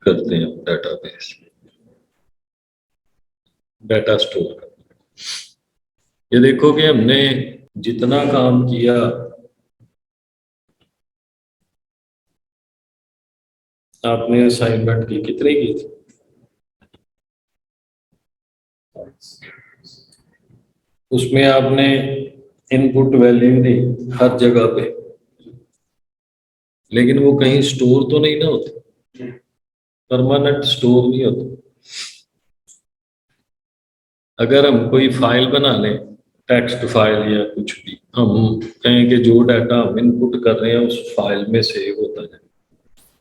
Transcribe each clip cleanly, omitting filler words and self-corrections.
करते हैं database, data store करते हैं। ये देखो कि हमने जितना काम किया, आपने असाइनमेंट की कितनी की थी? उसमें आपने इनपुट वैल्यू दी हर जगह पे, लेकिन वो कहीं स्टोर तो नहीं ना होती, परमानेंट स्टोर नहीं होती। अगर हम कोई फाइल बना लें, टेक्स्ट फाइल या कुछ भी, हम कहें कि जो डाटा हम इनपुट कर रहे हैं उस फाइल में सेव होता है,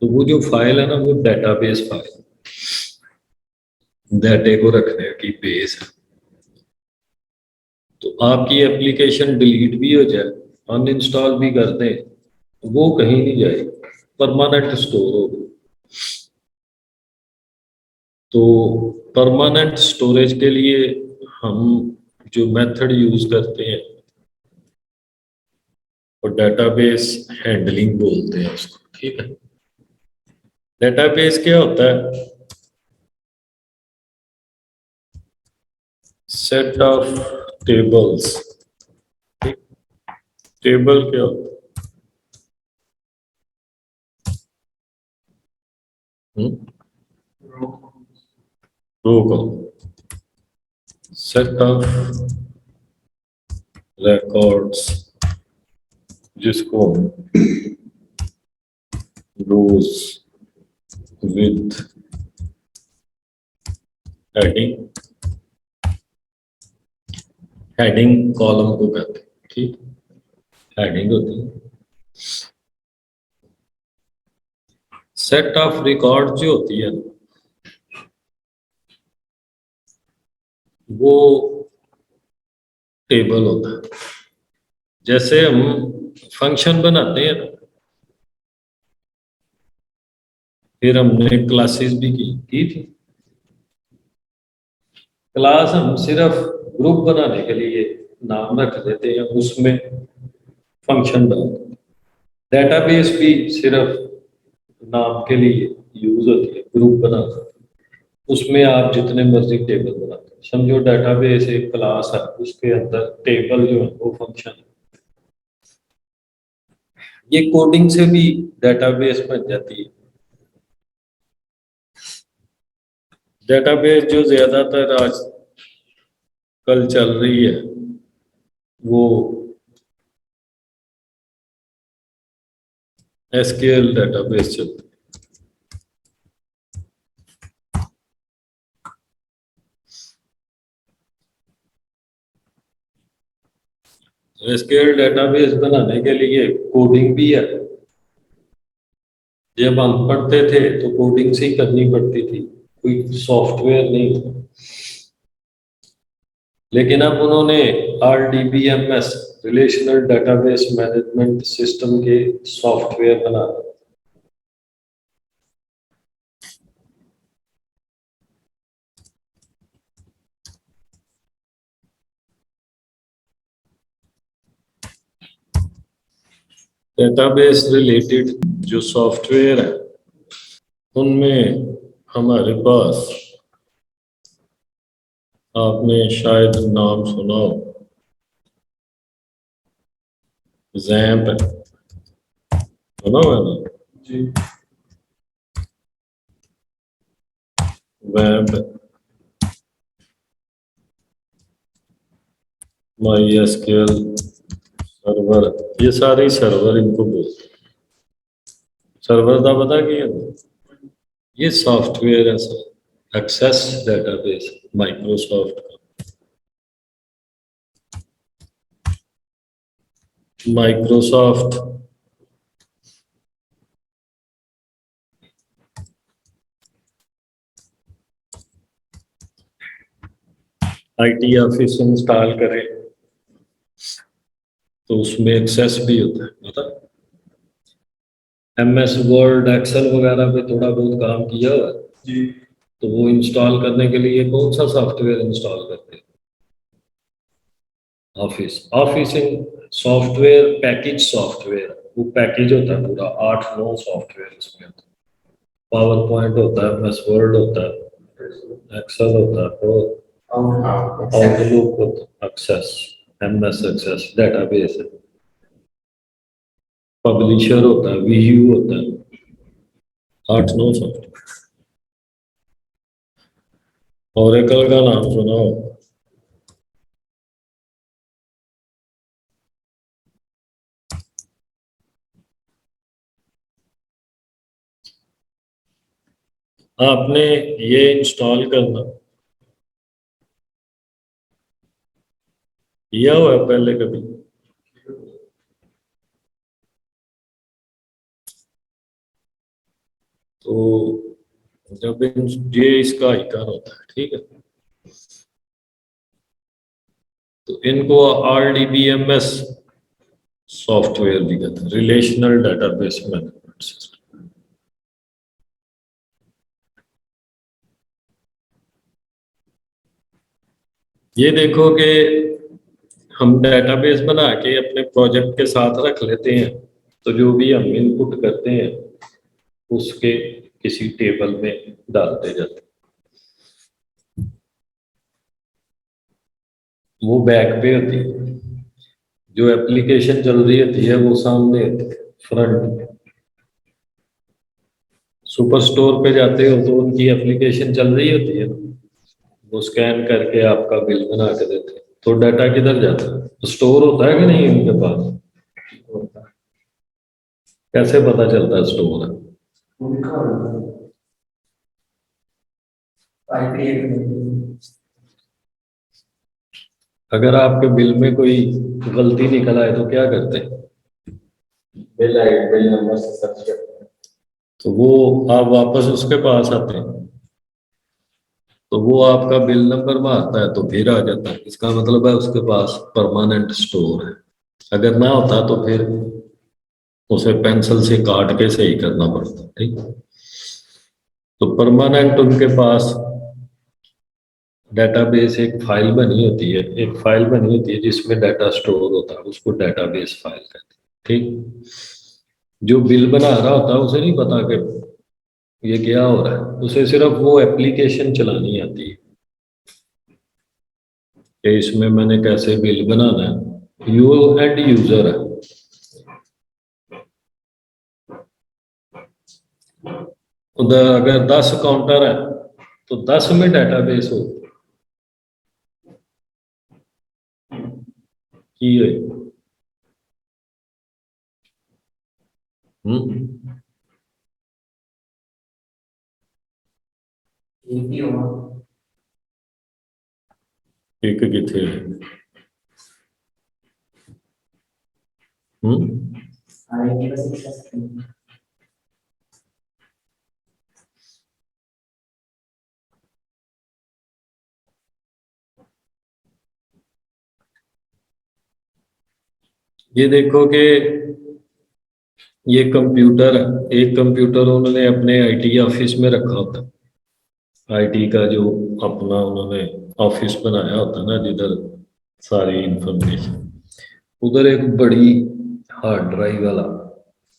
तो वो जो फाइल है ना, वो डेटाबेस फाइल, डाटे को रखने की बेस है। तो आपकी एप्लीकेशन डिलीट भी हो जाए, अनइंस्टॉल भी कर दें, वो कहीं नहीं जाएगी, परमानेंट स्टोर होगी। तो परमानेंट स्टोरेज के लिए हम जो मेथड यूज करते हैं, और डेटाबेस हैंडलिंग बोलते हैं उसको, ठीक है। डेटाबेस क्या होता है? Set of tables. टेबल क्या होता है? रो को सेट ऑफ रिकॉर्ड्स, जिसको रोज विद हेडिंग, हेडिंग कॉलम को कहते हैं, ठीक। हेडिंग होती है। सेट ऑफ रिकॉर्ड जो होती है वो टेबल होता है। जैसे हम फंक्शन बनाते हैं ना, फिर हमने क्लासेस भी की थी। क्लास हम सिर्फ ग्रुप बनाने के लिए नाम रख देते हैं, उसमें फंक्शन बनाते हैं। डेटाबेस भी सिर्फ नाम के लिए यूज होती है, ग्रुप बनाते हैं, उसमें आप जितने मर्जी टेबल बनाते हैं। समझो डेटाबेस एक क्लास है, उसके अंदर टेबल जो है वो फंक्शन है। ये कोडिंग से भी डेटाबेस बन जाती है। डेटाबेस जो ज्यादातर आज कल चल रही है, वो एसक्यूएल डेटाबेस चलती है। एसक्यूएल डेटाबेस बनाने के लिए कोडिंग भी है। जब हम पढ़ते थे तो कोडिंग से ही करनी पड़ती थी, कोई सॉफ्टवेयर नहीं था। लेकिन अब उन्होंने RDBMS, relational database management system के सॉफ्टवेयर बना दिए। डेटाबेस रिलेटेड जो सॉफ्टवेयर है, उनमें हमारे पास, आपने शायद नाम सुना हो, जैम्प है, सुना हुआ है ना? जी। वैम्प, माई एसक्यूएल सर्वर, ये सारे सर्वर इनको बोलते हैं। सर्वर का पता क्या है? ये सॉफ्टवेयर है सर, एक्सेस डेटाबेस, माइक्रोसॉफ्ट का। माइक्रोसॉफ्ट IT ऑफिस इंस्टॉल करें तो उसमें एक्सेस भी होता है, पता? MS वर्ड, एक्सेल वगैरह पे थोड़ा बहुत काम किया हुआ है जी, तो वो इंस्टॉल करने के लिए कौन सा सॉफ्टवेयर इंस्टॉल करते हैं? Office. Office software, package software, वो पैकेज होता है पूरा, 8-9 सॉफ्टवेयर इसमें होता है। पावर पॉइंट होता है, एमएस वर्ड होता है, एक्सेल होता है, और आउटलुक होता है, एक्सेस, एमएस एक्सेस डेटाबेस है, पब्लिशर होता है, वीयू होता है, 8-9 सॉफ्टवेयर। ओरेकल का नाम सुना हो? आपने ये इंस्टॉल करना किया हुआ है पहले कभी? तो जब ये इसका आइकन होता है, ठीक है, तो इनको RDBMS सॉफ्टवेयर भी कहते हैं, रिलेशनल डेटाबेस मैनेजमेंट सिस्टम। ये देखो कि हम डेटाबेस बना के अपने प्रोजेक्ट के साथ रख लेते हैं, तो जो भी हम इनपुट करते हैं उसके किसी टेबल में डालते जाते हैं। वो बैक पे होती है, जो एप्लीकेशन चल रही होती है वो सामने होती है, फ्रंट में। सुपर स्टोर पे जाते हो तो उनकी एप्लीकेशन चल रही होती है ना, वो स्कैन करके आपका बिल बना के देते हैं। तो डाटा किधर जाता है? स्टोर होता है कि नहीं उनके पास? कैसे पता चलता है स्टोर है? अगर आपके बिल में कोई गलती निकल आए तो क्या करते हैं? बिल नंबर से सर्च करते हैं, तो वो आप वापस उसके पास आते हैं, तो वो आपका बिल नंबर मारता है तो फिर आ जाता है, इसका मतलब है उसके पास परमानेंट स्टोर है। अगर ना होता तो फिर उसे पेंसिल से काट के सही करना पड़ता, ठीक। तो परमानेंट उनके पास डेटाबेस एक फाइल बनी होती है, एक फाइल बनी होती है जिसमें डाटा स्टोर होता है, उसको डेटाबेस फाइल कहते हैं, ठीक। जो बिल बना रहा होता है उसे नहीं पता कि ये क्या हो रहा है, उसे सिर्फ वो एप्लीकेशन चलानी आती है कि इसमें मैंने कैसे बिल बनाना है। यू एंड यूजर है। उधर अगर 10 काउंटर है तो 10 में डेटाबेस हो की है। हम्म। एक किथे? हम्म। ये देखो कि ये कंप्यूटर है, एक कंप्यूटर उन्होंने अपने आईटी ऑफिस में रखा होता है। आईटी का जो अपना उन्होंने ऑफिस बनाया होता है ना, जिधर सारी इंफॉर्मेशन, उधर एक बड़ी हार्ड ड्राइव वाला,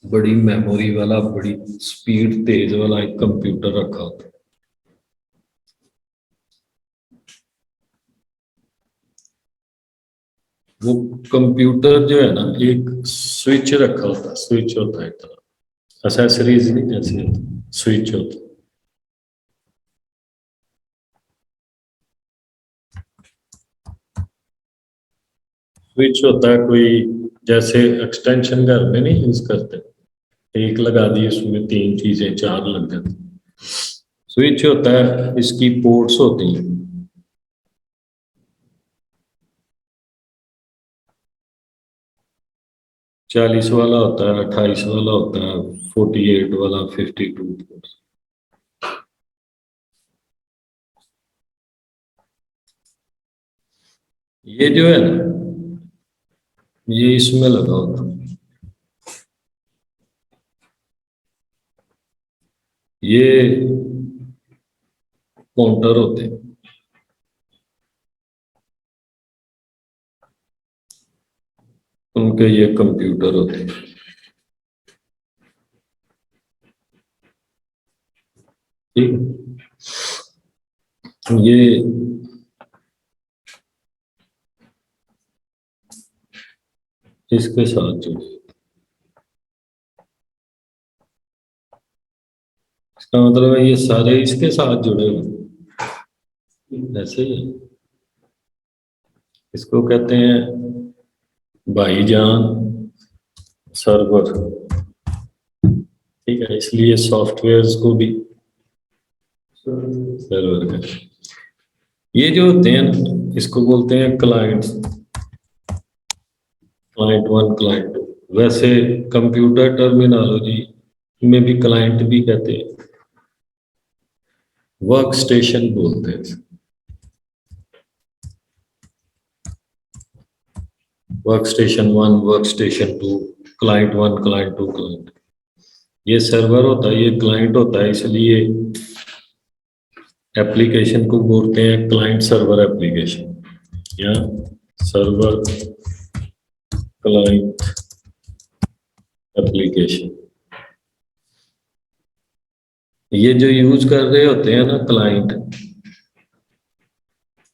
बड़ी मेमोरी वाला, बड़ी स्पीड तेज वाला एक कंप्यूटर रखा होता है। वो कंप्यूटर जो है ना, एक स्विच रखा होता है, स्विच होता है एक तरह, एसेसरीज नहीं जैसे, स्विच होता है। स्विच होता है कोई, जैसे एक्सटेंशन घर में नहीं यूज करते, एक लगा दी उसमें 3 चीजें 4 लग जाती। स्विच होता है, इसकी पोर्ट्स होती हैं। 40 वाला होता है, 28 वाला होता है, 48 वाला, 52 पोर्ट्स। ये जो है ना, ये इसमें लगा होता है। ये काउंटर होते हैं, उनके ये कंप्यूटर होते हैं। ठीक है, ये इसके साथ जुड़े, इसका मतलब है ये सारे इसके साथ जुड़े हुए, ऐसे ही है। इसको कहते हैं भाईजान सर्वर, ठीक है, इसलिए सॉफ्टवेयर्स को भी सर्वर का, ये जो होते हैं ना इसको बोलते हैं clients, client one client two. वैसे कंप्यूटर टर्मिनोलॉजी में भी क्लाइंट भी कहते हैं, वर्क स्टेशन बोलते हैं, work station one, work station two, client one, client two, client. ये सर्वर होता है, ये क्लाइंट होता है, इसलिए एप्लीकेशन को बोलते हैं क्लाइंट सर्वर एप्लीकेशन या सर्वर क्लाइंट एप्लीकेशन। ये जो यूज कर रहे होते हैं ना क्लाइंट,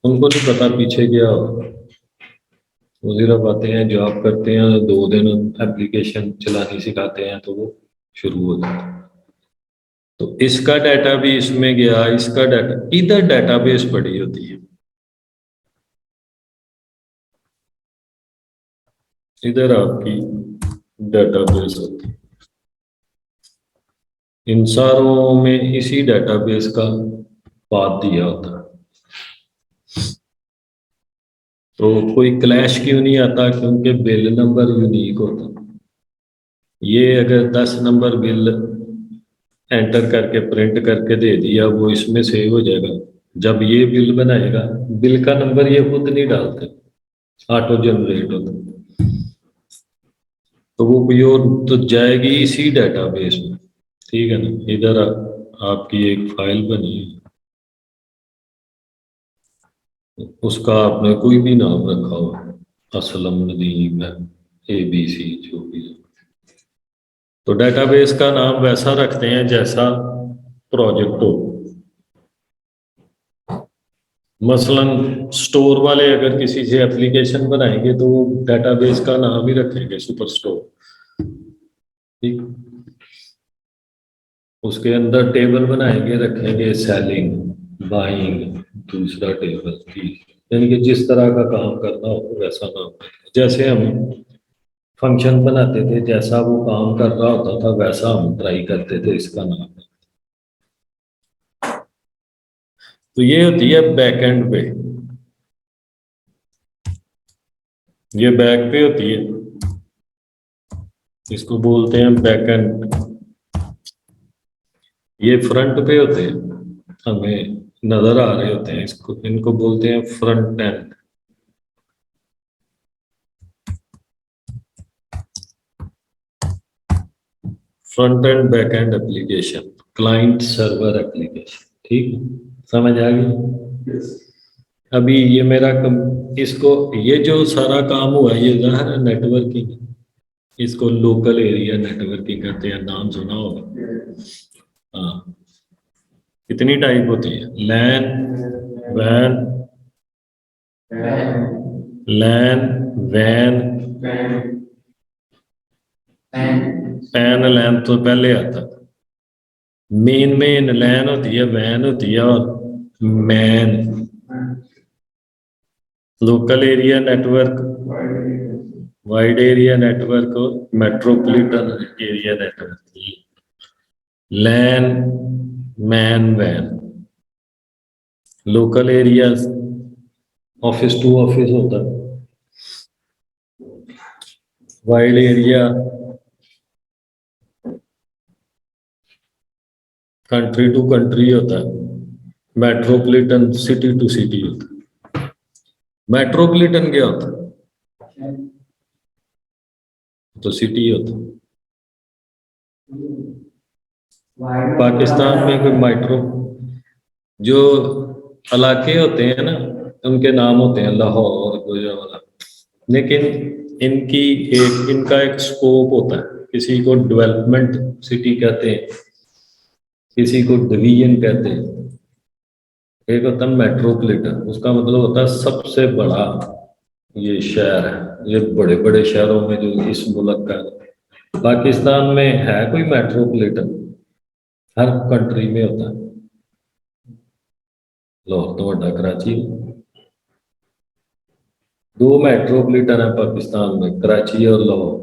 उनको नहीं पता पीछे क्या हो, वो सिर्फ आते हैं, जॉब करते हैं, 2 दिन एप्लीकेशन चलानी सिखाते हैं तो वो शुरू हो जाता है। तो इसका डाटा भी इसमें गया, इसका डाटा इधर डाटाबेस पड़ी होती है, इधर आपकी डाटाबेस होती है, इन सारों में इसी डाटाबेस का पाथ दिया होता है। तो कोई क्लैश क्यों नहीं आता, क्योंकि बिल नंबर यूनिक होता। ये अगर 10 नंबर बिल एंटर करके प्रिंट करके दे दिया, वो इसमें सेव हो जाएगा। जब ये बिल बनाएगा, बिल का नंबर ये खुद नहीं डालते, ऑटो जनरेट होता, तो वो प्योर तो जाएगी इसी डेटाबेस में, ठीक है ना। इधर आपकी एक फाइल बनी है, उसका आपने कोई भी नाम रखा हो, असलम, नदीम है, ABC, जो भी है, तो डेटाबेस का नाम वैसा रखते हैं जैसा प्रोजेक्ट हो। मसलन स्टोर वाले अगर किसी से एप्लीकेशन बनाएंगे तो वो डेटाबेस का नाम ही रखेंगे सुपर स्टोर, ठीक। उसके अंदर टेबल बनाएंगे, रखेंगे सेलिंग, बाइंग, दूसरा टेबल, ठीक। यानी कि जिस तरह का काम करना हो वैसा नाम रखेंगे। जैसे हम फंक्शन बनाते थे, जैसा वो काम कर रहा होता था वैसा हम ट्राई करते थे इसका नाम। तो ये होती है बैक एंड पे, ये बैक पे होती है, इसको बोलते हैं बैक एंड। ये फ्रंट पे होते हैं, हमें नजर आ रहे होते हैं, इसको इनको बोलते हैं front end. Front end back and application, client server application, ठीक है, समझ आ गई। अभी ये मेरा इसको, ये जो सारा काम हुआ ये ज़ाहिर है नेटवर्किंग, इसको लोकल एरिया नेटवर्किंग कहते हैं, नाम सुना होगा। हाँ, कितनी टाइप होती है, लैन, वैन, लैन, वैन, पैन, लैन तो पहले आता। मेन मेन लैन होती है, वैन होती है, और MAN local area network, wide area network और metropolitan area network. LAN, MAN, वैन। Local area office to office होता है, wide area country to country होता है, मेट्रोपॉलिटन सिटी टू सिटी होता है। मेट्रोपॉलिटन क्या होता है, तो सिटी होता है। पाकिस्तान में कोई मेट्रो, जो इलाके होते हैं ना उनके नाम होते हैं लाहौर, गुजरात, लेकिन इनकी इनका एक स्कोप होता है। किसी को डेवलपमेंट सिटी कहते हैं, किसी को डिवीजन कहते हैं। एक होता है मेट्रोपॉलिटन, उसका मतलब होता है सबसे बड़ा ये शहर है। ये बड़े बड़े शहरों में जो इस मुल्क का है। पाकिस्तान में है कोई मेट्रोपॉलिटन? हर कंट्री में होता है। लाहौर तो बड़ा कराची। दो मेट्रोपॉलिटन है पाकिस्तान में, कराची और लाहौर।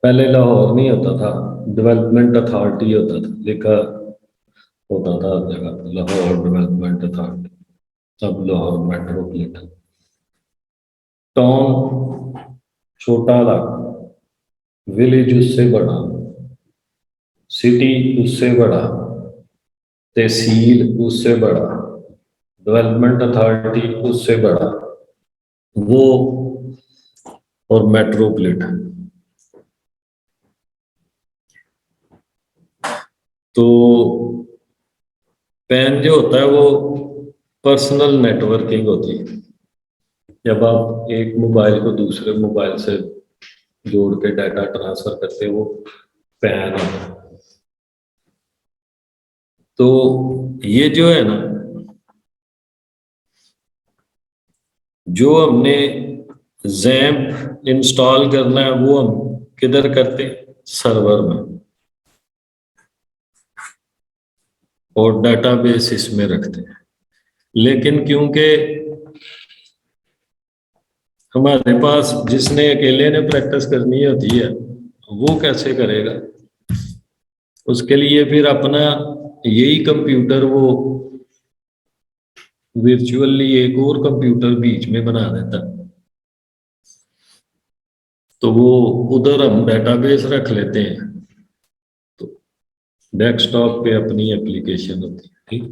पहले लाहौर नहीं होता था, डेवलपमेंट अथॉरिटी होता था, लिखा होता था हर जगह लाहौर डेवलपमेंट अथॉरिटी। अब लाहौर मेट्रोपॉलिटन। टाउन छोटा इलाका, विलेज उससे बड़ा, सिटी उससे बड़ा, तहसील उससे बड़ा, डेवलपमेंट अथॉरिटी उससे बड़ा, वो और मेट्रोपॉलिटन। तो पैन जो होता है वो पर्सनल नेटवर्किंग होती है। जब आप एक मोबाइल को दूसरे मोबाइल से जोड़ के डाटा ट्रांसफर करते हो, वो पैन होता है। तो ये जो है ना, जो हमने जैम्प इंस्टॉल करना है वो हम किधर करते हैं? सर्वर में, और डाटाबेस इसमें रखते हैं। लेकिन क्योंकि हमारे पास जिसने अकेले ने प्रैक्टिस करनी होती है, वो कैसे करेगा? उसके लिए फिर अपना यही कंप्यूटर वो वर्चुअली एक और कंप्यूटर बीच में बना देता है। तो वो उधर हम डेटाबेस रख लेते हैं। तो डेस्कटॉप पे अपनी एप्लीकेशन होती है, ठीक।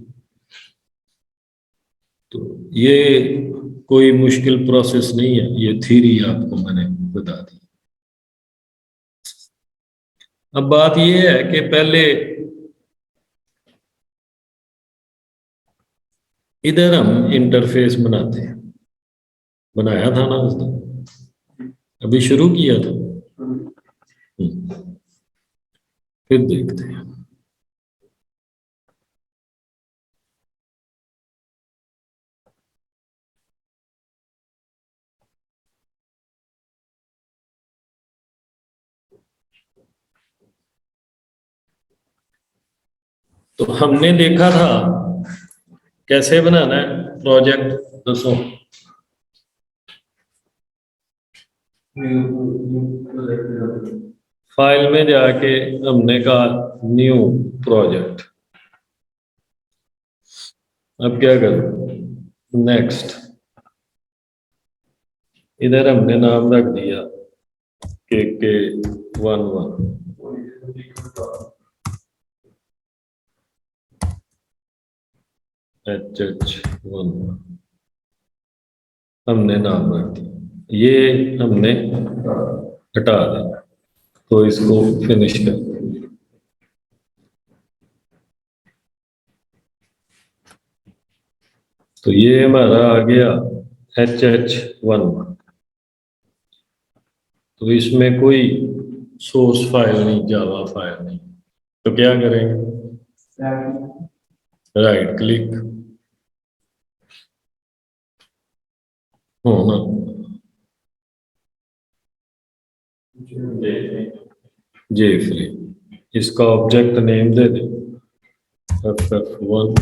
तो ये कोई मुश्किल प्रोसेस नहीं है, ये थ्योरी आपको मैंने बता दी। अब बात ये है कि पहले इधर हम इंटरफेस बनाते हैं, बनाया था ना उस दिन, अभी शुरू किया था। फिर देखते हैं। तो हमने देखा था कैसे बनाना है प्रोजेक्ट, दसो। फाइल में जाके हमने कहा न्यू प्रोजेक्ट। अब क्या करूं? नेक्स्ट। इधर हमने नाम रख दिया के 11 HH11 हमने नाम रख दिया। ये हमने हटा दिया, तो इसको फिनिश कर। तो ये हमारा आ गया HH1। तो इसमें कोई सोर्स फाइल नहीं, जावा फाइल नहीं। तो क्या करेंगे? राइट क्लिक होना, जे फ्री, इसका ऑब्जेक्ट नेम दे दे FF1।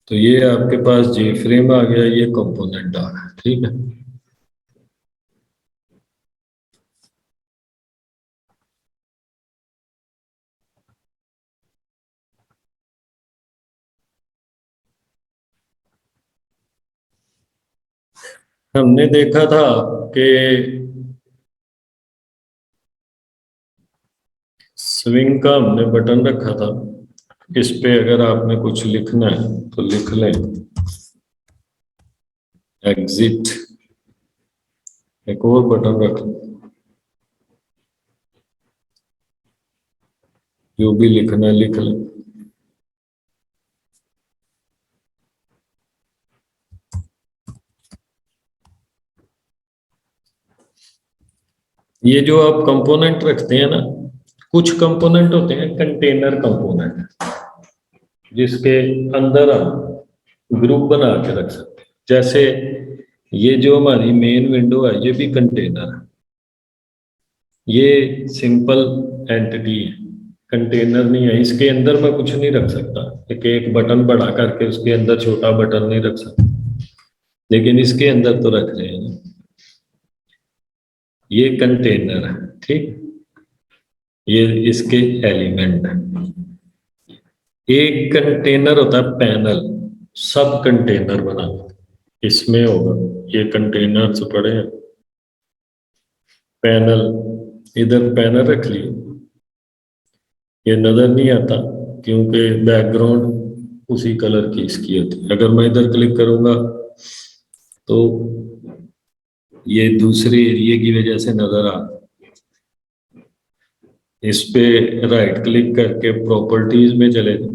तो ये आपके पास जे फ्रेम आ गया, ये कंपोनेंट आ गया, ठीक है। हमने देखा था कि स्विंग का हमने बटन रखा था, इस पे अगर आपने कुछ लिखना है तो लिख लें, एग्जिट। एक और बटन रख लें, जो भी लिखना है लिख लें। ये जो आप कंपोनेंट रखते हैं ना, कुछ कंपोनेंट होते हैं कंटेनर कंपोनेंट, जिसके अंदर हम ग्रुप बना के रख सकते हैं। जैसे ये जो हमारी मेन विंडो है, ये भी कंटेनर है, ये सिंपल एंटिटी है, कंटेनर नहीं है। इसके अंदर मैं कुछ नहीं रख सकता, एक बटन बड़ा करके उसके अंदर छोटा बटन नहीं रख सकता, लेकिन इसके अंदर तो रख रहे हैं ना। ये कंटेनर है, ठीक। ये इसके एलिमेंट है। एक कंटेनर होता है पैनल, सब कंटेनर बना, इसमें होगा, ये कंटेनर्स पड़े हैं, पैनल, इधर पैनल रख लिए। ये नजर नहीं आता क्योंकि बैकग्राउंड उसी कलर की इसकी होती है। अगर मैं इधर क्लिक करूंगा तो ये दूसरे एरिया की वजह से नजर आ, इस पे राइट क्लिक करके प्रॉपर्टीज में चले जाओ,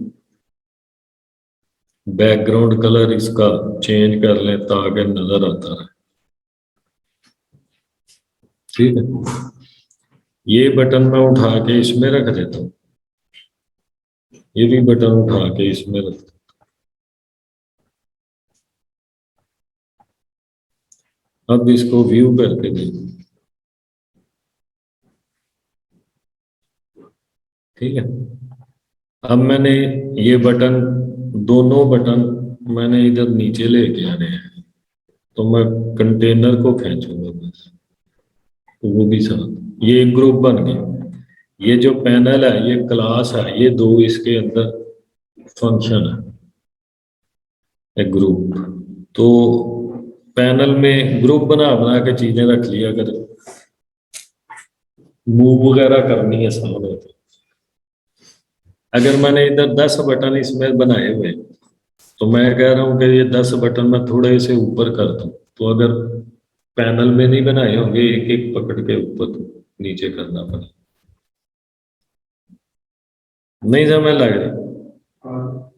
बैकग्राउंड कलर इसका चेंज कर लें ताकि नजर आता रहे, ठीक है। ये बटन मैं उठा के इसमें रख देता हूँ, ये भी बटन उठा के इसमें रख देता हूँ। अब इसको व्यू करके देखो, ठीक है। अब मैंने ये बटन, दोनों बटन मैंने इधर नीचे लेके आने हैं, तो मैं कंटेनर को खींचूंगा बस, तो वो भी साथ, ये एक ग्रुप बन गया। ये जो पैनल है ये क्लास है, ये दो इसके अंदर फंक्शन है, एक ग्रुप। तो पैनल में ग्रुप बना बना के चीजें रख लिया, अगर मूव वगैरह करनी है सामने तो। अगर मैंने इधर 10 बटन इसमें बनाए हुए, तो मैं कह रहा हूँ कि ये 10 बटन मैं थोड़े से ऊपर कर दूं, तो अगर पैनल में नहीं बनाए होंगे, एक एक पकड़ के ऊपर नीचे करना पड़े, नहीं समझ लग रही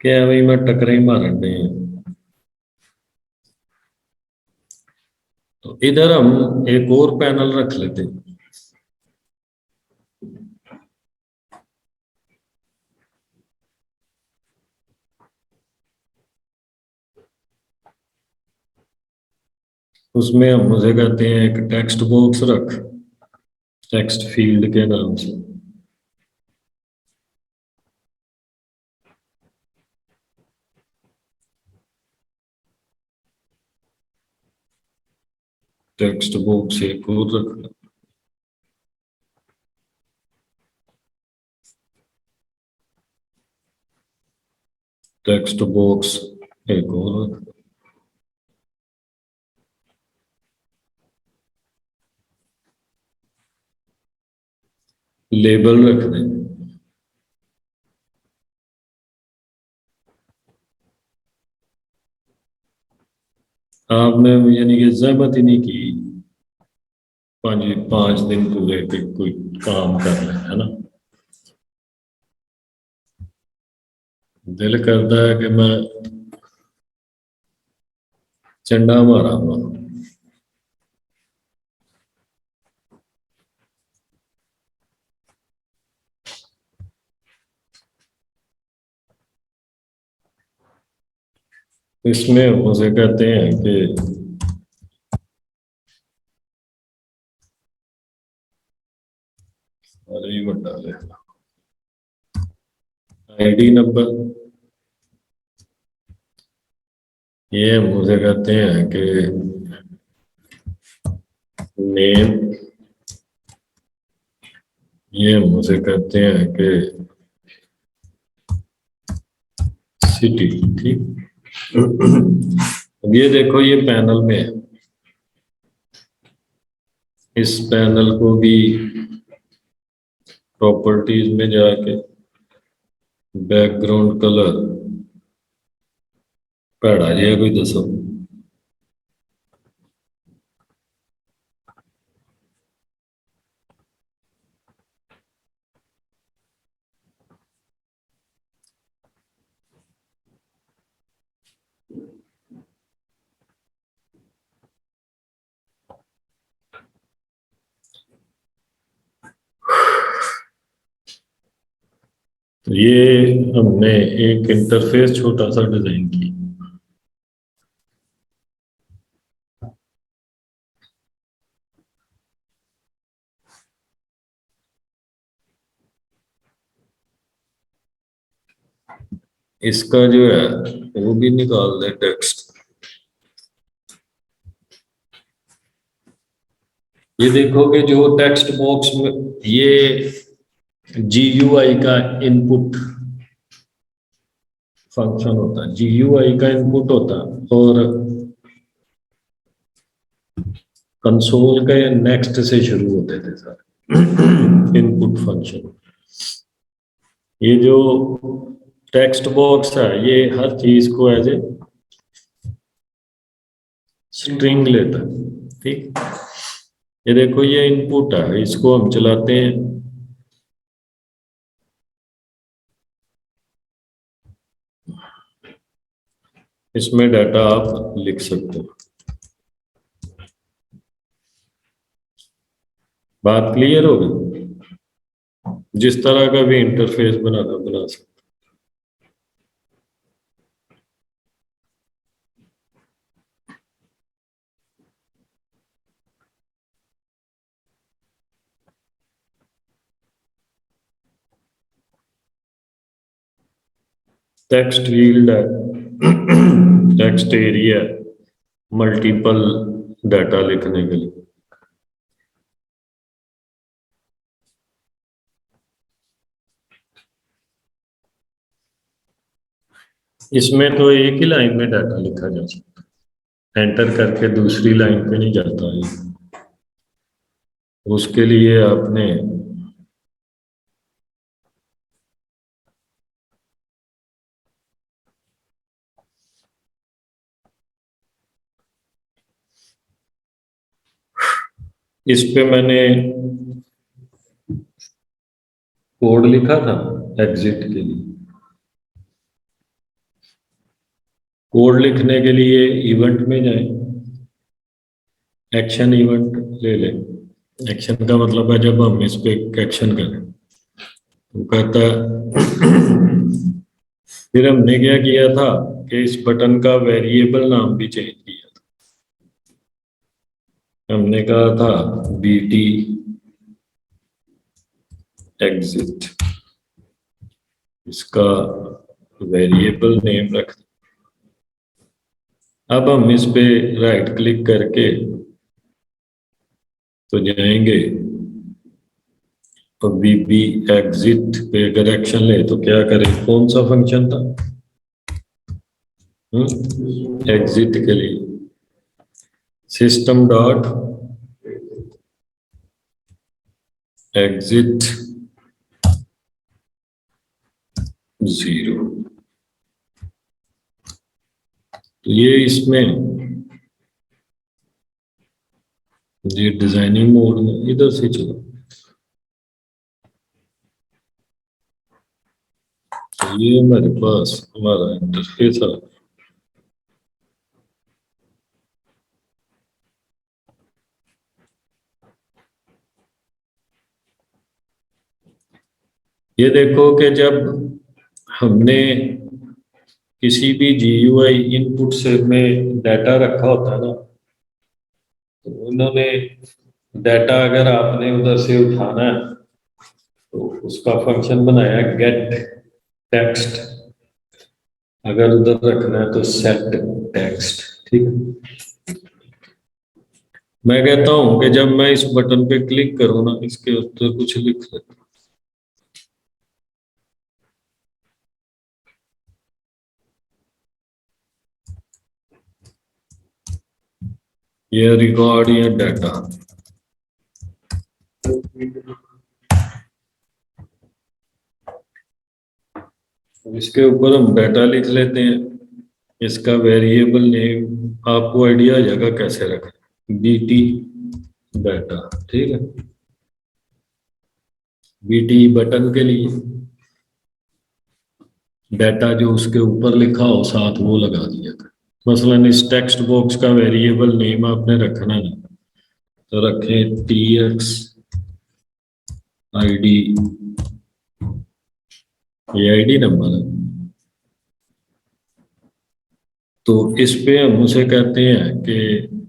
क्या भाई, मैं टकरे ही मारन डे हैं। तो इधर हम एक और पैनल रख लेते हैं, उसमें हम मुझे कहते हैं एक टेक्स्ट बॉक्स रख, टेक्स्ट फील्ड के नाम से। टेक्स्ट बॉक्स एक और रख, टेक्स्ट बॉक्स एक और रख, लेबल रख दें। आपने यानी कि जहमत ही नहीं की 5 5 दिन पूरे के कोई काम कर रहे हैं, है ना। दिल करता है कि मैं चंडा मारा हुआ। इसमें उसे कहते हैं कि अरे ये बता ले, आईडी नंबर, ये मुझे कहते हैं कि नेम, ये मुझे कहते हैं कि सिटी, ठीक। अब ये देखो, ये पैनल में है, इस पैनल को भी प्रॉपर्टीज में जाके बैकग्राउंड कलर पढ़ा जाए, कोई दसो। ये हमने एक इंटरफेस छोटा सा डिजाइन किया। इसका जो है वो भी निकाल दे टेक्स्ट। ये देखोगे जो टेक्स्ट बॉक्स में ये GUI का इनपुट फंक्शन होता है, GUI का इनपुट होता है और कंसोल के नेक्स्ट से शुरू होते थे सारे इनपुट फंक्शन। ये जो टेक्स्ट बॉक्स है ये हर चीज को एज ए स्ट्रिंग लेता है, ठीक। ये देखो ये इनपुट है, इसको हम चलाते हैं। इसमें डाटा आप लिख सकते हो। बात क्लियर होगी? जिस तरह का भी इंटरफेस बनाना बना सकते। टेक्स्ट फील्ड है, टेक्स्ट एरिया, मल्टीपल डाटा लिखने के लिए। इसमें तो एक ही लाइन में डाटा लिखा जा सकता है, एंटर करके दूसरी लाइन पे नहीं जाता है। उसके लिए आपने इस पे मैंने कोड लिखा था एग्जिट के लिए। कोड लिखने के लिए इवेंट में जाए, एक्शन इवेंट ले लें। एक्शन का मतलब है जब हम इस पे एक्शन करें तो कहता है। फिर हमने क्या किया था कि इस बटन का वेरिएबल नाम भी चेंज किया था। हमने कहा था BT एग्जिट, इसका वेरिएबल नेम रख। अब हम इस पे राइट क्लिक करके तो जाएंगे और BB एग्जिट पे अगर एक्शन ले तो क्या करें, कौन सा फंक्शन था एग्जिट के लिए? System dot exit 0। तो ये इसमें ये डिजाइनिंग मोड में इधर से चलो। तो ये हमारे पास हमारा इंटरफेस है। ये देखो कि जब हमने किसी भी GUI इनपुट से में डाटा रखा होता है ना, तो उन्होंने डाटा अगर आपने उधर से उठाना है तो उसका फंक्शन बनाया गेट टेक्स्ट। अगर उधर रखना है तो सेट टेक्स्ट, ठीक है। मैं कहता हूं कि जब मैं इस बटन पे क्लिक करूं ना, इसके ऊपर कुछ लिख सकता हूं। ये रिकॉर्ड या डाटा, इसके ऊपर हम डाटा लिख लेते हैं। इसका वेरिएबल नेम आपको आइडिया आ जाएगा कैसे रखें, BT डाटा, ठीक है। BT बटन के लिए डाटा जो उसके ऊपर लिखा हो साथ वो लगा दिया था। मसलन इस टेक्स्ट बॉक्स का वेरिएबल नेम आपने रखना है तो रखें TX ID ये आईडी नंबर है। तो इस पे हम उसे कहते हैं कि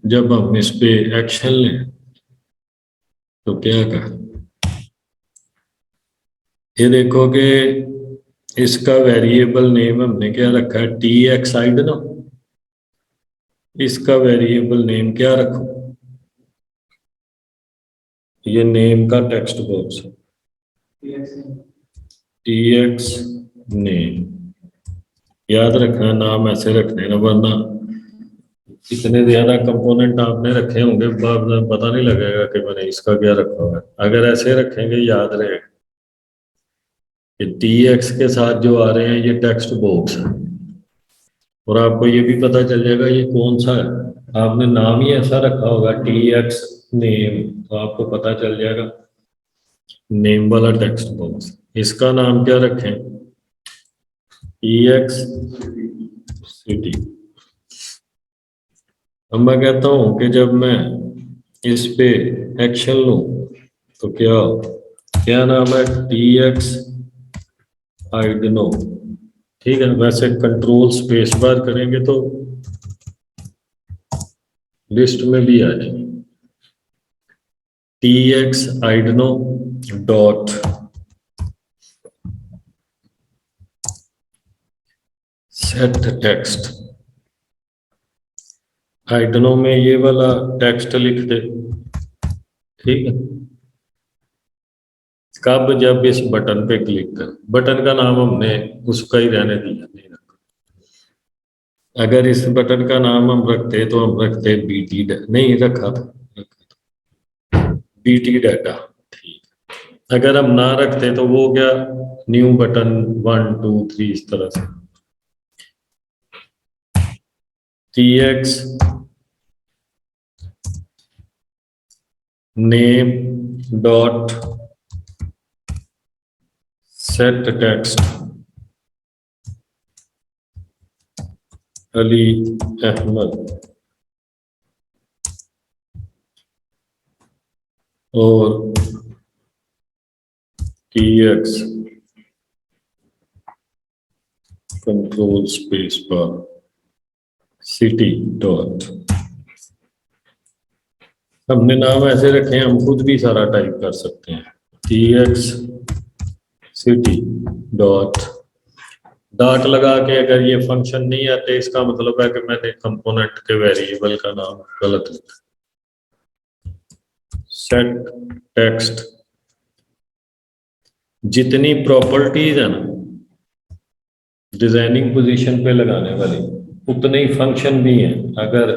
जब हम इस पे एक्शन लें तो क्या करें। ये देखो कि इसका वेरिएबल नेम हमने क्या रखा है, टी एक्स आइड ना। इसका वेरिएबल नेम क्या रखो, ये नेम का टेक्स्ट बॉक्स है, टी एक्स नेम। याद रखना, नाम ऐसे रखने ना, वरना इतने ज्यादा कंपोनेंट आपने रखे होंगे, बाद में पता नहीं लगेगा कि मैंने इसका क्या रखा हुआ है। अगर ऐसे रखेंगे याद रहे कि टी एक्स के साथ जो आ रहे हैं ये टेक्स्ट बॉक्स है, और आपको ये भी पता चल जाएगा ये कौन सा है। आपने नाम ही ऐसा रखा होगा टी एक्स नेम, तो आपको पता चल जाएगा नेम वाला टेक्स्ट बॉक्स। इसका नाम क्या रखें, टी एक्स सिटी। अब मैं कहता हूं कि जब मैं इस पे एक्शन लूं तो क्या क्या नाम है, टी एक्स आइडनो। ठीक है, वैसे कंट्रोल स्पेस बार करेंगे तो लिस्ट में भी आ जाएगी, T X ID no dot set text. ID no में ये वाला टेक्स्ट लिख दे। ठीक है, कब, जब इस बटन पे क्लिक कर, बटन का नाम हमने उसका ही रहने दिया, नहीं रखा। अगर इस बटन का नाम हम रखते तो हम रखते बीटी, नहीं रखा था, बीटी डाटा। ठीक, अगर हम ना रखते तो वो क्या, न्यू बटन 1 2 3 इस तरह से, T X name dot set text Ali Ahmad, और T X control space bar city dot. हमने नाम ऐसे रखे हैं, हम खुद भी सारा टाइप कर सकते हैं, T x city dot, dot लगा के। अगर ये फंक्शन नहीं आते इसका मतलब है कि मैंने कंपोनेंट के वेरिएबल का नाम गलत लिखा। सेट टेक्स्ट, जितनी प्रॉपर्टीज है ना डिजाइनिंग पोजीशन पे लगाने वाली, उतने ही फंक्शन भी हैं अगर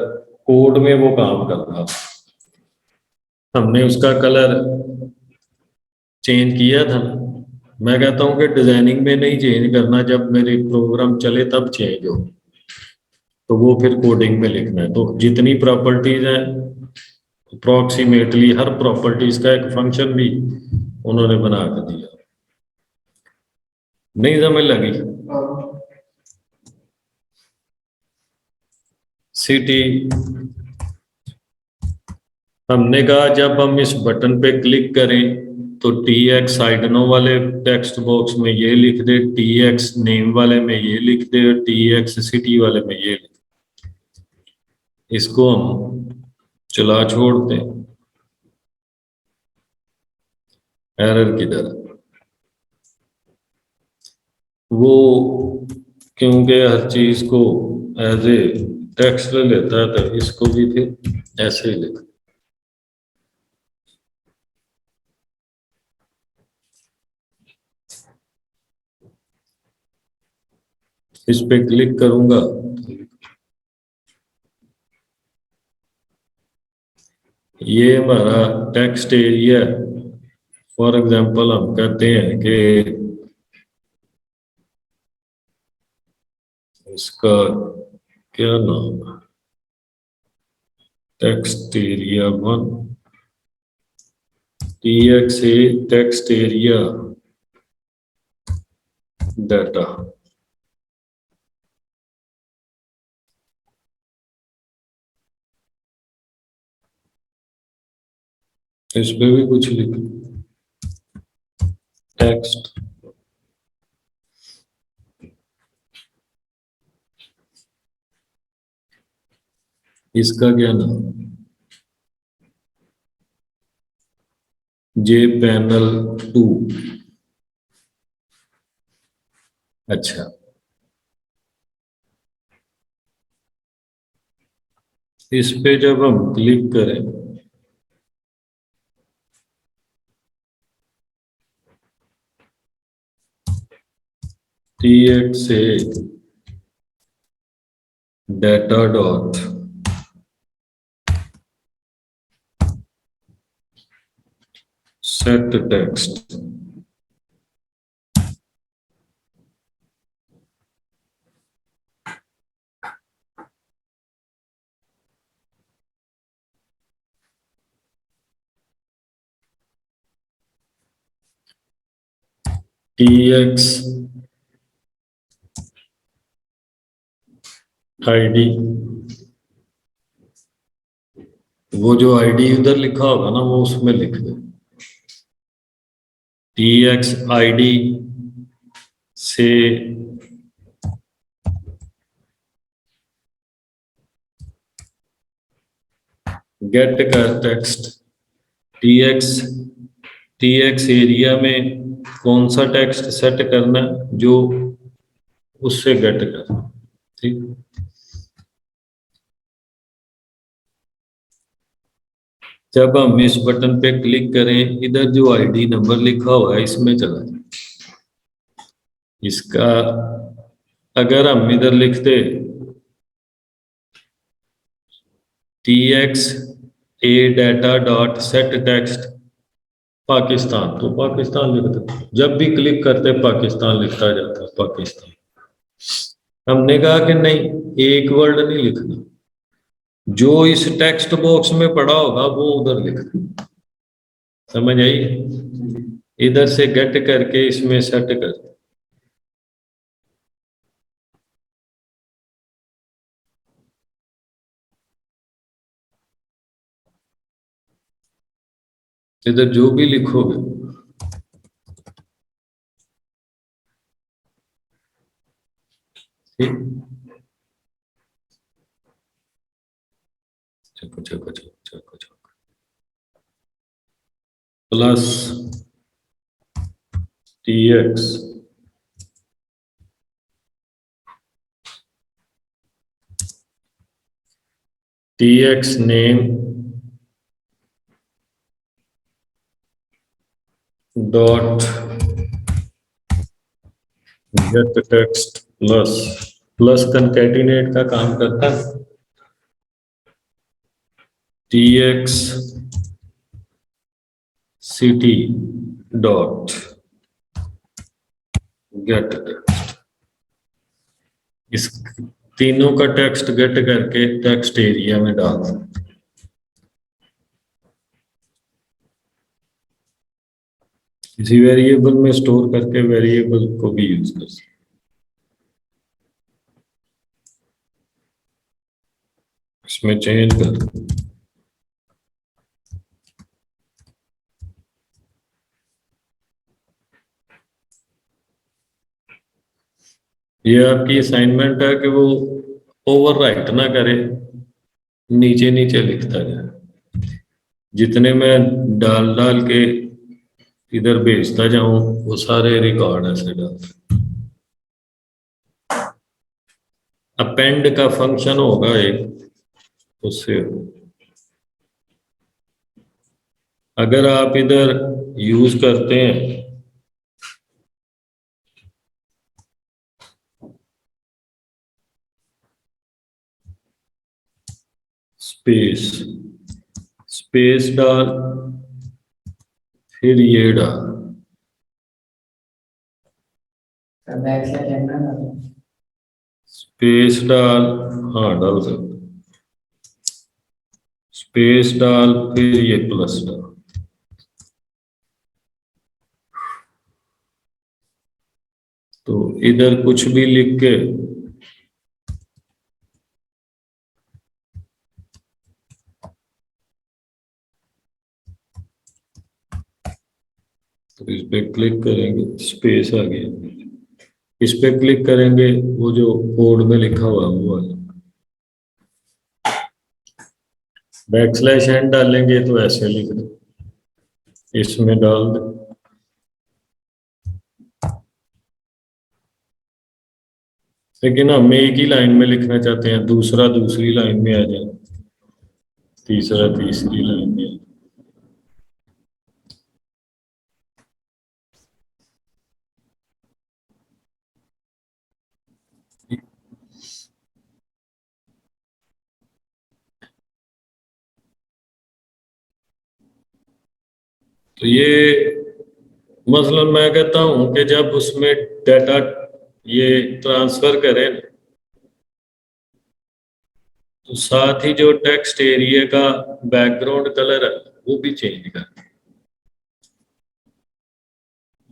कोड में वो काम कर रहा। हमने उसका कलर चेंज किया था ना, मैं कहता हूं कि डिजाइनिंग में नहीं चेंज करना, जब मेरे प्रोग्राम चले तब चेंज हो, तो वो फिर कोडिंग में लिखना है। तो जितनी प्रॉपर्टीज हैं अप्रोक्सीमेटली हर प्रॉपर्टीज का एक फंक्शन भी उन्होंने बना कर दिया। नहीं समझ लगी, सिटी। हमने कहा जब हम इस बटन पे क्लिक करें तो टी एक्स आइडनो वाले टेक्स्ट बॉक्स में ये लिख दे, टी एक्स नेम वाले में ये लिख दे, और टी एक्स सिटी वाले में ये लिख दे। इसको हम चला छोड़ते हैं एरर की तरह। वो क्योंकि हर चीज को एज ए टेक्स्ट ले लेता है, तो इसको भी फिर ऐसे ही लिख, इस पे क्लिक करूंगा। ये हमारा टेक्स्ट एरिया, फॉर एग्जांपल हम कहते हैं कि इसका क्या नाम है, टेक्स्ट एरिया 1, टी एक्स ए टेक्स्ट एरिया डाटा। इस पे भी कुछ लिख, टेक्स्ट इसका क्या नाम? जे पैनल 2। अच्छा, इस पे जब हम क्लिक करें TX से data dot set text, TX ID, वो जो आईडी उधर लिखा होगा ना वो उसमें लिख दे। TX ID से गेट कर टेक्स्ट, TX TX एरिया में कौन सा टेक्स्ट सेट करना है जो उससे गेट करना, ठीक। जब हम इस बटन पे क्लिक करें, इधर जो आईडी नंबर लिखा हुआ है इसमें चला जाए। इसका अगर हम इधर लिखते TX A data dot set text Pakistan, तो पाकिस्तान लिखते, जब भी क्लिक करते पाकिस्तान लिखता जाता है पाकिस्तान। हमने कहा कि नहीं, एक वर्ड नहीं लिखना, जो इस टेक्स्ट बॉक्स में पड़ा होगा वो उधर लिखना। समझ आई? इधर से गेट करके इसमें सेट कर। इधर जो भी लिखोगे, ठीक। चको चको चको चको चको plus TX TX name dot get text plus, plus concatenate का काम करता है। TX city dot get text, इस तीनों का टेक्स्ट गेट करके टेक्स्ट एरिया में डाल दो। किसी वेरिएबल में स्टोर करके वेरिएबल को भी यूज कर सकते, इसमें चेंज कर दो। ये आपकी असाइनमेंट है कि वो ओवरराइट ना करे, नीचे नीचे लिखता जाए। जितने मैं डाल डाल के इधर भेजता जाऊं वो सारे रिकॉर्ड ऐसे डाल। अपेंड का फंक्शन होगा एक, उससे अगर आप इधर यूज करते हैं स्पेस, स्पेस डाल, फिर ये डाल, स्पेस डाल, हाँ डाल सकते, स्पेस डाल, फिर ये प्लस डाल। तो इधर कुछ भी लिख के तो इस पे क्लिक करेंगे, स्पेस आ गया, इस पे क्लिक करेंगे वो जो कोड में लिखा हुआ वो आ जाएगा। बैकस्लैश एन डालेंगे तो ऐसे लिख दो, इसमें डाल दो। लेकिन हम एक ही लाइन में लिखना चाहते हैं, दूसरा दूसरी लाइन में आ जाए, तीसरा तीसरी लाइन में आ जाए। तो ये मतलब मैं कहता हूं कि जब उसमें डाटा ये ट्रांसफर करें ना, तो साथ ही जो टेक्स्ट एरिया का बैकग्राउंड कलर है वो भी चेंज कर।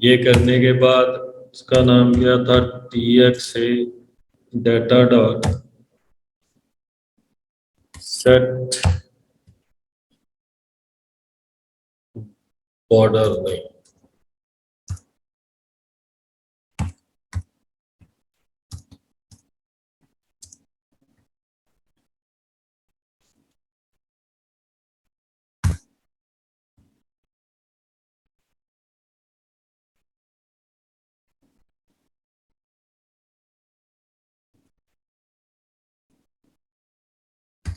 ये करने के बाद उसका नाम क्या था, टी एक्स ए डाटा डॉट सेट बॉर्डर नहीं।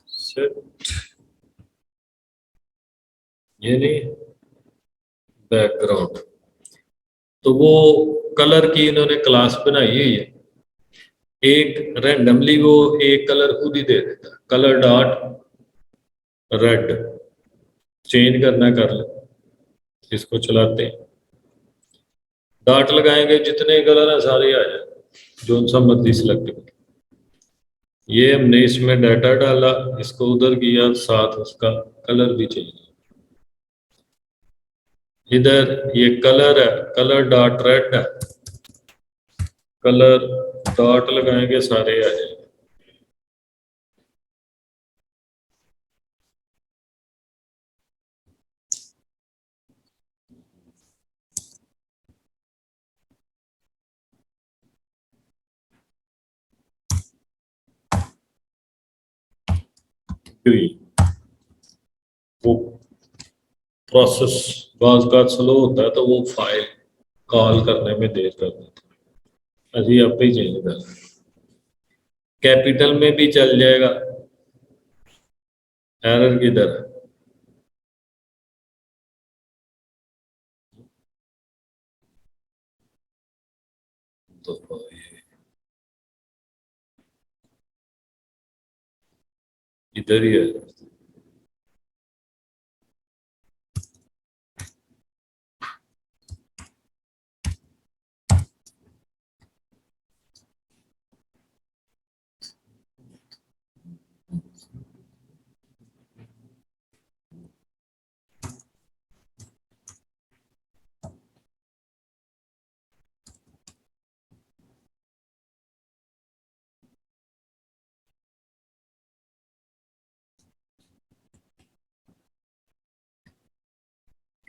सेट ये नहीं, बैकग्राउंड। तो वो कलर की इन्होंने क्लास बनाई हुई है, एक रैंडमली वो एक कलर खुद ही दे देता, कलर डॉट रेड। चेंज करना कर ले, इसको चलाते हैं, डॉट लगाएंगे, जितने कलर हैं सारे आ जाए, जो सा मर्जी सिलेक्ट कर। ये हमने इसमें डाटा डाला, इसको उधर किया, साथ उसका कलर भी चेंज। इधर ये कलर है, कलर डॉट रेड है, कलर डॉट लगाएंगे सारे आ जाएंगे। ग्रीन। वो प्रोसेस बाज का स्लो होता है, तो वो फाइल कॉल करने में देर कर देता है। अभी आप ही चेंज कर, कैपिटल में भी चल जाएगा। एरर किधर है, तो ये इधर ही है।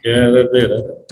क्या एरर दे रहा है,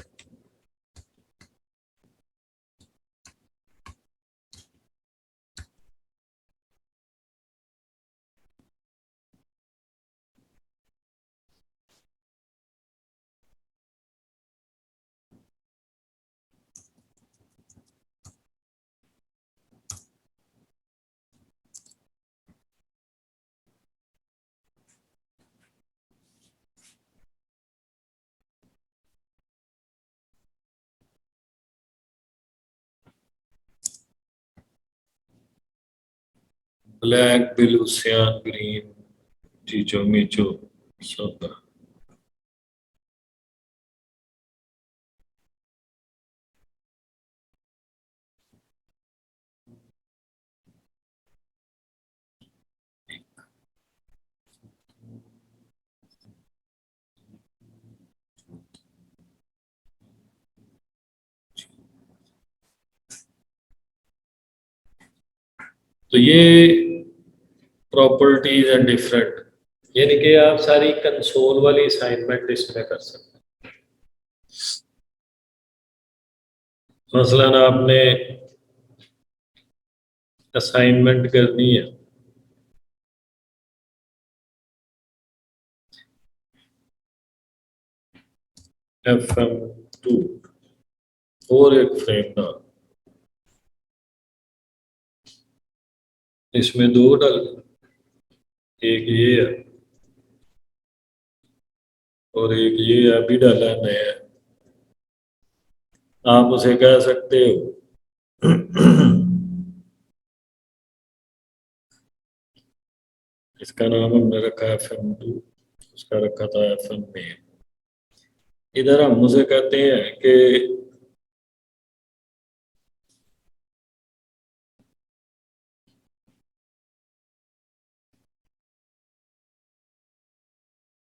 ब्लैक ब्लू सियान ग्रीन चीचो मीचो सब। तो ये प्रॉपर्टीज एंड डिफरेंट, यानी कि आप सारी कंसोल वाली असाइनमेंट इसमें कर सकते हैं। मसलन आपने असाइनमेंट करनी है, FM2 और एक फ्रेम नाम, इसमें दो डाल, एक ये है और एक ये अभी डाला है नया, आप उसे कह सकते हो इसका नाम हमने रखा है FM2, उसका रखा था FM में। इधर हम उसे कहते हैं कि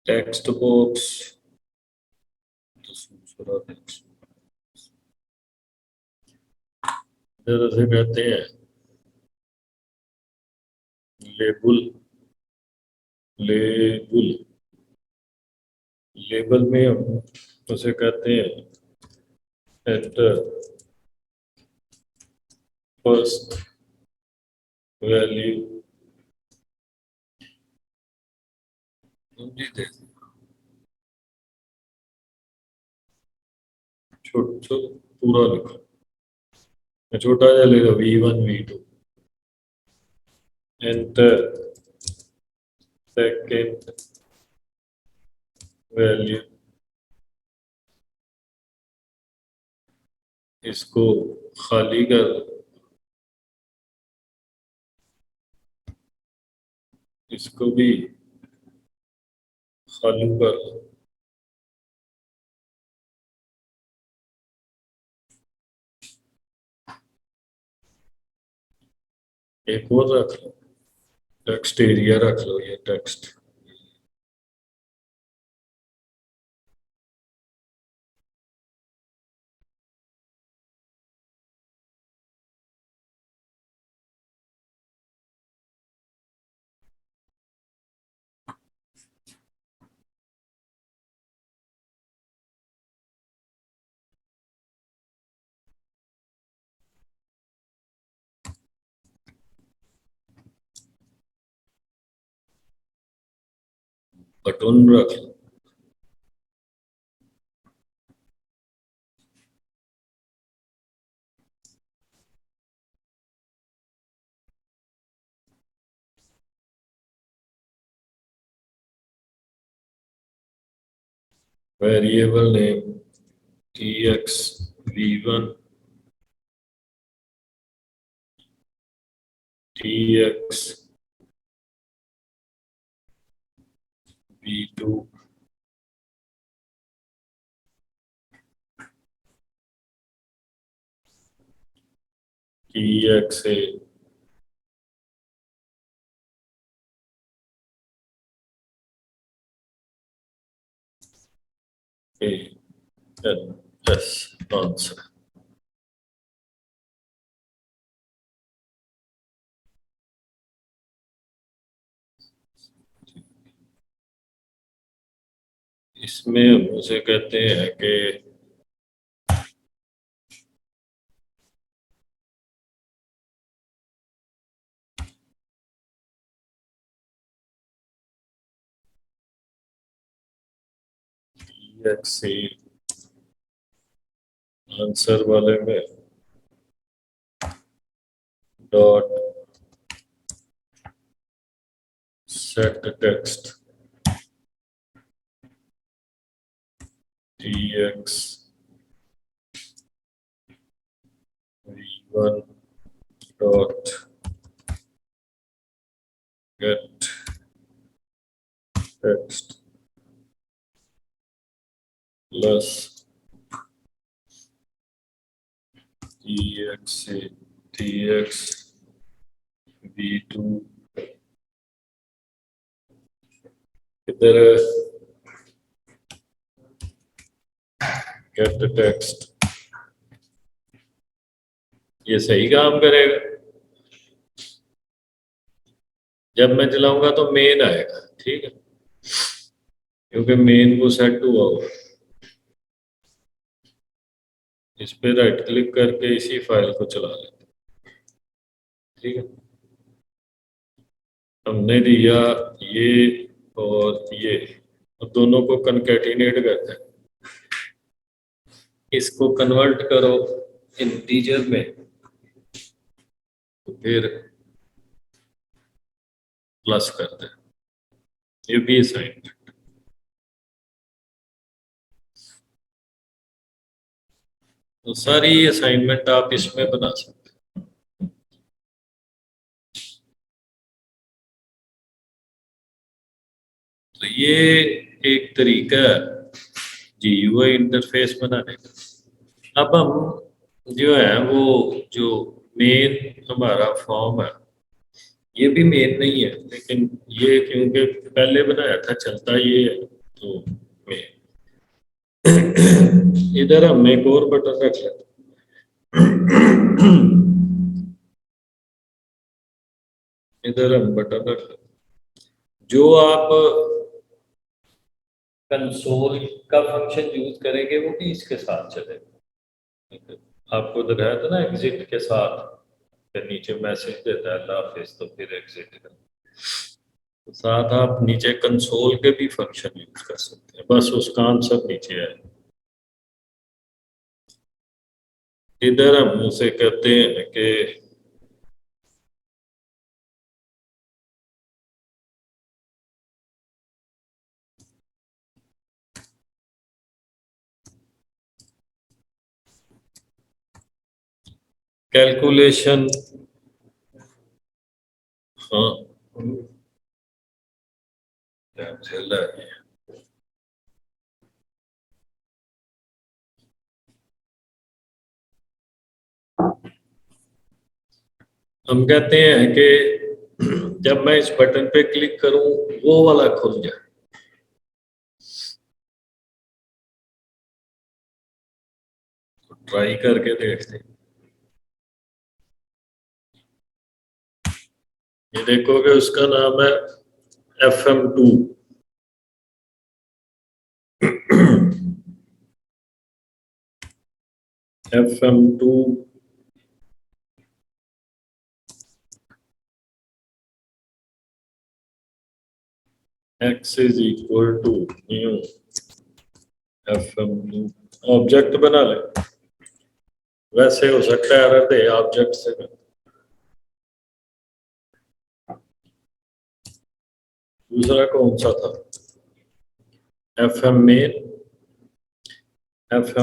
टेक्स्ट बॉक्स, इधर उसे कहते हैं लेबल। लेबल लेबल में हम उसे कहते हैं एंटर फर्स्ट वैल्यू छोटा पूरा लिखो, छोटा चलेगा V1 V2, enter second value, इसको खाली कर, इसको भी खाली कर, एक और रख लो, टेक्स्ट एरिया रख लो, ये टेक्स्ट बटन रख लो, variable name TXV1 TXV2 TXA ANS answer. इसमें हम उसे कहते हैं कि TXA आंसर वाले में dot set text TXV1 dot get text plus TXA TXV2 इधर गेट टेक्स्ट, ये सही काम करेगा। जब मैं चलाऊंगा तो मेन आएगा, ठीक है, क्योंकि मेन को सेट हुआ होगा। इस पे राइट क्लिक करके इसी फाइल को चला लेते, ठीक है। हमने दिया ये और ये, और दोनों को कनकैटिनेट करते हैं। इसको कन्वर्ट करो इंटीजर में, तो फिर प्लस कर दे। ये भी असाइनमेंट। तो सारी असाइनमेंट आप इसमें बना सकते हैं। तो ये एक तरीका है GUI इंटरफेस बनाने का। अब हम जो है वो जो मेन हमारा फॉर्म है, ये भी मेन नहीं है, लेकिन ये क्योंकि पहले बनाया था चलता ये है, तो मेन। इधर हम एक और बटन रख लेते हैं। इधर हम बटन रख लेते हैं। जो आप कंसोल का फंक्शन यूज करेंगे वो भी इसके साथ चलेगा। आपको दिखाया था ना एग्जिट के साथ, फिर नीचे मैसेज देता है अल्लाह हाफिज, तो फिर एग्जिट कर। तो साथ आप नीचे कंसोल के भी फंक्शन यूज कर सकते हैं, बस उसका आंसर नीचे है। इधर हम उसे कहते हैं कि कैलकुलेशन। हाँ, चल रहा है। हम कहते हैं कि जब मैं इस बटन पे क्लिक करूं वो वाला खुल जाए। ट्राई करके देखते हैं। ये देखोगे उसका नाम है FM2। FM2 x is equal to new FM2 object बना ले। वैसे हो सकता है एरर दे ऑब्जेक्ट से। दूसरा कौन सा था? FM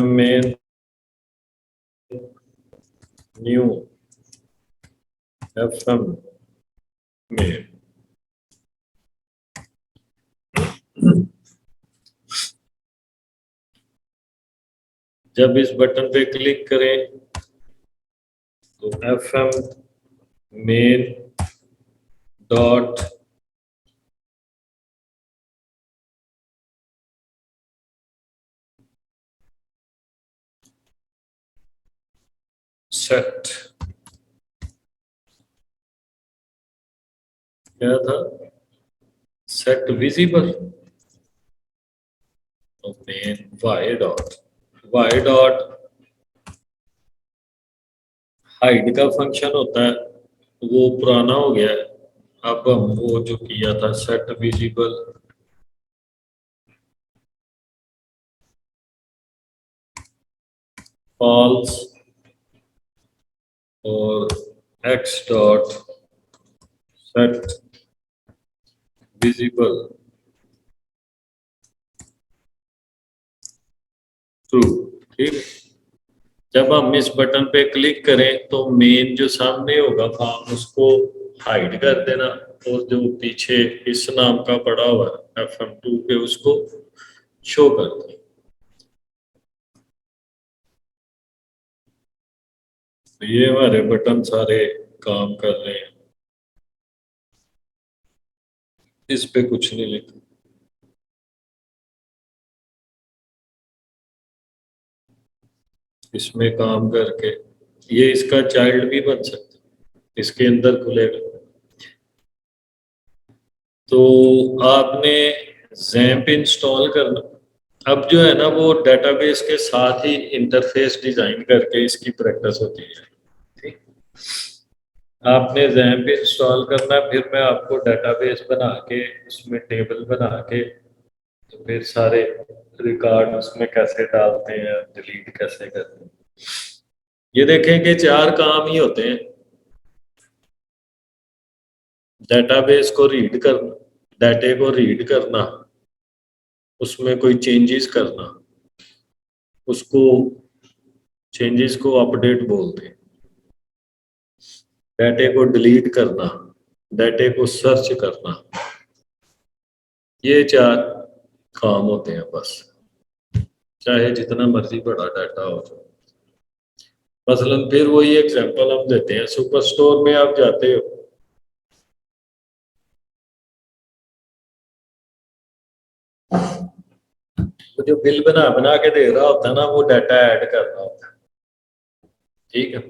main new FM main. जब इस बटन पे क्लिक करें तो FM main डॉट सेट क्या था? Set visible main y dot hide का फंक्शन होता है, वो पुराना हो गया है। अब हम वो जो किया था सेट विजिबल फॉल्स और x dot set visible true. ठीक है। जब हम इस बटन पे क्लिक करें तो मेन जो सामने होगा फॉर्म उसको हाइड कर देना, और जो पीछे इस नाम का पड़ा हुआ है FM2 पे उसको शो कर दें। तो ये हमारे बटन सारे काम कर रहे हैं। इस पे कुछ नहीं लिखा। इसमें काम करके ये इसका चाइल्ड भी बन सकता है, इसके अंदर खुलेगा। तो आपने जैम्प इंस्टॉल करना। अब जो है ना वो डेटाबेस के साथ ही इंटरफेस डिजाइन करके इसकी प्रैक्टिस होती है। ठीक। आपने जैम्प इंस्टॉल करना, फिर मैं आपको डेटाबेस बना के उसमें टेबल बना के तो फिर सारे रिकॉर्ड उसमें कैसे डालते हैं, डिलीट कैसे करते हैं। ये देखें कि 4 काम ही होते हैं। डेटाबेस को रीड करना, डाटे को रीड करना, उसमें कोई चेंजेस करना, उसको चेंजेस को अपडेट बोलते हैं। डाटे को डिलीट करना, डाटे को सर्च करना, ये 4 काम होते हैं बस, चाहे जितना मर्जी बड़ा डाटा हो जाए। मसलन फिर वही एग्जांपल हम देते हैं, सुपर स्टोर में आप जाते हो, तो जो बिल बना बना के दे रहा होता है ना, वो डाटा ऐड कर रहा होता है। ठीक है,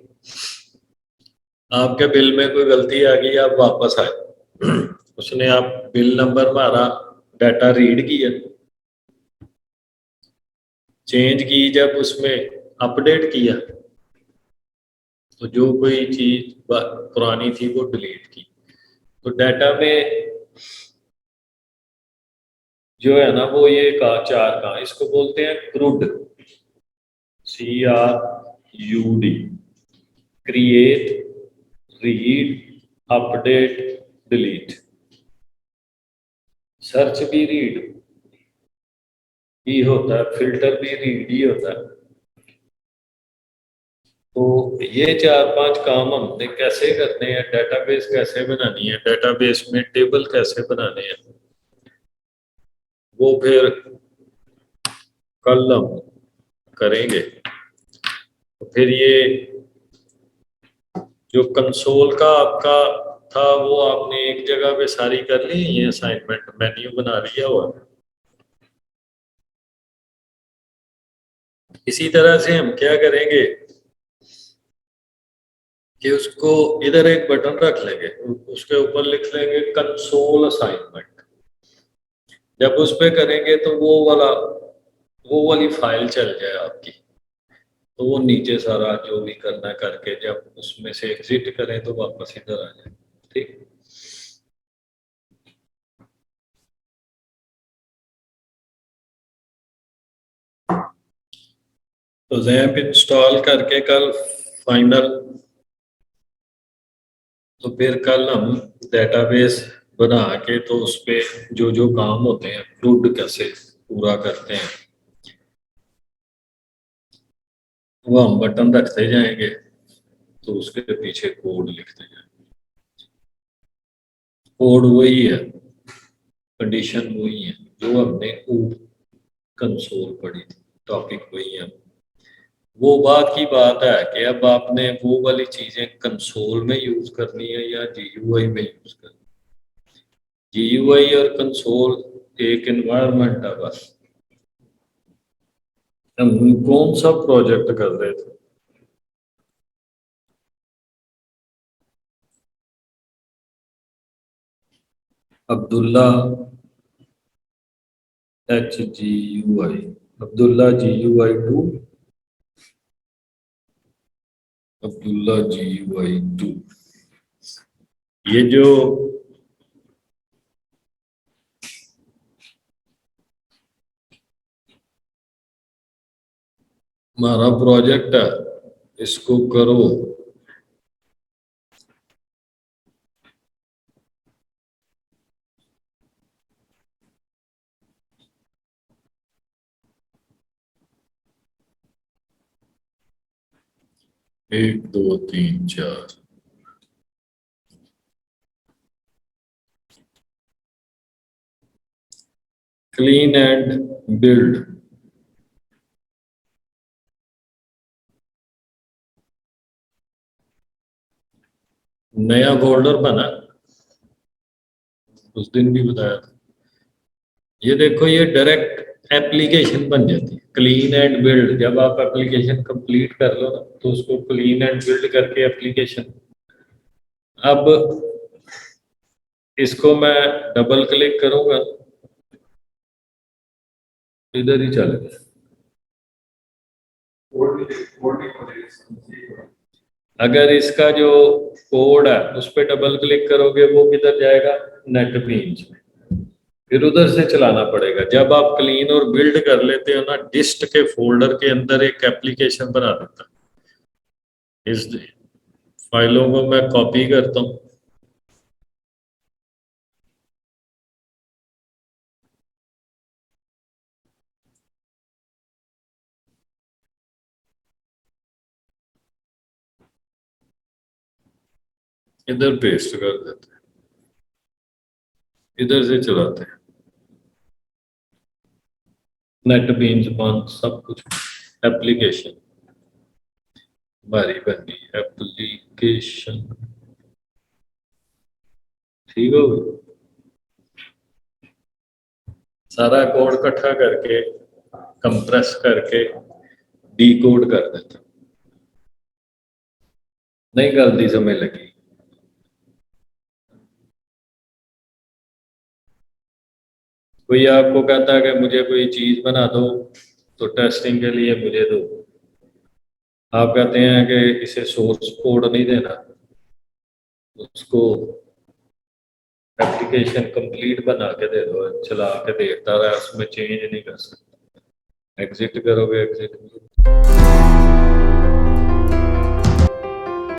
आपके बिल में कोई गलती आ गई, आप वापस आए, उसने आप बिल नंबर मारा, डाटा रीड किया, चेंज की, जब उसमें अपडेट किया तो जो कोई चीज पुरानी थी वो डिलीट की। तो डाटा में जो है ना, वो ये का 4 का, इसको बोलते हैं crude, CRUD, create, read, update, delete. Search भी रीड ही होता है, फिल्टर भी रीड ही होता है। तो ये 4-5 काम हमने कैसे करने हैं, डेटाबेस कैसे बनानी है, डेटाबेस में टेबल कैसे बनाने हैं, वो फिर कल हम करेंगे। तो फिर ये जो कंसोल का आपका था, वो आपने एक जगह पे सारी कर ली, ये असाइनमेंट मेन्यू बना लिया हुआ। इसी तरह से हम क्या करेंगे कि उसको इधर एक बटन रख लेंगे, उसके ऊपर लिख लेंगे कंसोल असाइनमेंट। जब उस पे करेंगे तो वो वाली फाइल चल जाए आपकी, तो वो नीचे सारा जो भी करना करके जब उसमें से एग्जिट करें तो वापस इधर आ जाए। ठीक, तो जैप इंस्टॉल करके कल फाइनल, तो फिर कल हम डेटाबेस बना के तो उस पे जो जो काम होते हैं क्रूड कैसे पूरा करते हैं, वो हम बटन रखते जाएंगे, तो उसके पीछे कोड लिखते जाएंगे। कोड वही है, कंडीशन वही है जो हमने कंसोल पढ़ी थी, टॉपिक वही है। वो बात की बात है कि अब आपने वो वाली चीजें कंसोल में यूज करनी है या जीयूआई में यूज करनी है। जीयूआई और कंसोल एक एनवायरनमेंट है बस। हम कौन सा प्रोजेक्ट कर रहे थे? Abdullah HGUI, Abdullah GUI 2, Abdullah GUI 2। ये जो हमारा प्रोजेक्ट है, इसको करो। एक दो तीन चार, क्लीन एंड बिल्ड। नया फोल्डर बना, उस दिन भी बताया था। ये देखो, ये डायरेक्ट एप्लीकेशन बन जाती है, क्लीन एंड बिल्ड। जब आप एप्लीकेशन कंप्लीट कर लो ना, तो उसको क्लीन एंड बिल्ड करके एप्लीकेशन। अब इसको मैं डबल क्लिक करूंगा, इधर ही चले गए। अगर इसका जो कोड है उस पर डबल क्लिक करोगे, वो किधर जाएगा? नेट बीन्स में। फिर उधर से चलाना पड़ेगा। जब आप क्लीन और बिल्ड कर लेते हो ना, डिस्ट के फोल्डर के अंदर एक एप्लीकेशन बना देता है। इस फाइलों को मैं कॉपी करता हूँ, इधर पेस्ट कर देते हैं, इधर से चलाते हैं। नेट बीन्स पान सब कुछ एप्लीकेशन हमारी बन गई, एप्लीकेशन ठीक हो गई। सारा कोड इकट्ठा करके कंप्रेस करके डी कोड कर देता। नहीं गलती समय लगी। कोई आपको कहता है कि मुझे कोई चीज बना दो तो टेस्टिंग के लिए मुझे दो, आप कहते हैं कि इसे सोर्स कोड नहीं देना, उसको एप्लीकेशन कंप्लीट बना के दे दो, चला के देखता रहा, उसमें चेंज नहीं कर सकता। एग्जिट करोगे, एग्जिट